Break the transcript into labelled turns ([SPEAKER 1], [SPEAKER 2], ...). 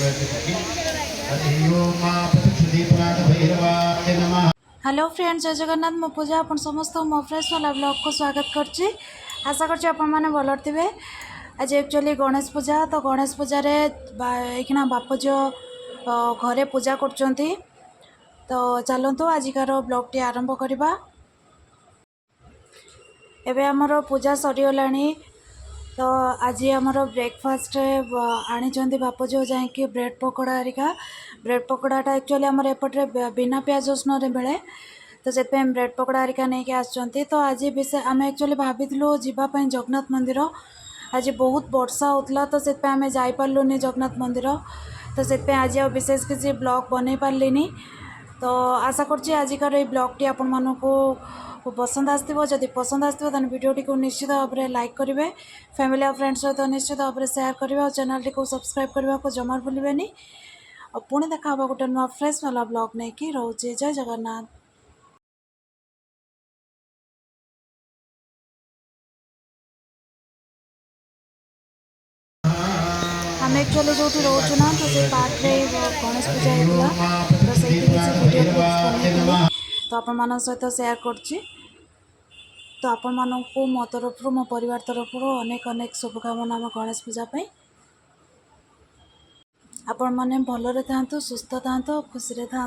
[SPEAKER 1] Hello friends, जय जगन्नाथ। मो पूजा आप समस्त मो फ्रेश वाला ब्लॉग को स्वागत करची। आशा करची आपण माने भल थे। आज एक्चुअली गणेश पूजा, तो गणेश पूजा एखिना बाप जो घरे पूजा करचंती। तो चलतु आजिकार ब्लॉग टी आरंभ करवा। एबे हमर पूजा सरीगलानी। तो आज आमर ब्रेकफास्ट आनी बाप जो जाकि ब्रेड पकोड़ा हरिका। ब्रेड पकोड़ाटा एक्चुअली आमर एपटे बिना प्याज रसुन मिले, तो से ब्रेड पकोड़ा हरिका नहीं आसुँच। तो आज विषय आम एक्चुअली भाविलु जावाई जगन्नाथ मंदिर। आज बहुत वर्षा होता, तो से आम जापारूनी जगन्नाथ मंदिर। तो से आज विशेष किसी ब्लॉग बन पार्ली। तो आशा करछि आजिकार ये ब्लॉग टी आपण मानकु पसंद आसथिबो। जदि पसंद आसथिबो ताने वीडियो टी को निश्चित भाव में लाइक करेंगे, फैमिली और फ्रेंड्स सहित निश्चित भाव में शेयर करेंगे और चैनल टी को सब्सक्राइब करने को जमा भूलें। और पुणी देखा गोटे नुआ फ्रेश वाला ब्लॉग नहीं कि रोचे। जय जगन्नाथ। आम एक्चुअली जो रोचु ना, तो से पार्क रे गणेश पूजा होता, तो से किसी वीडियो बन तो आपण मान सहित शेयर करछि। तो आपण मानू मो तरफ मो परिवार तरफ अनेक अनेक शुभकामना आम गणेश पूजा पाई। आपण मैंने भलरे था, सुस्थ था, खुशी था।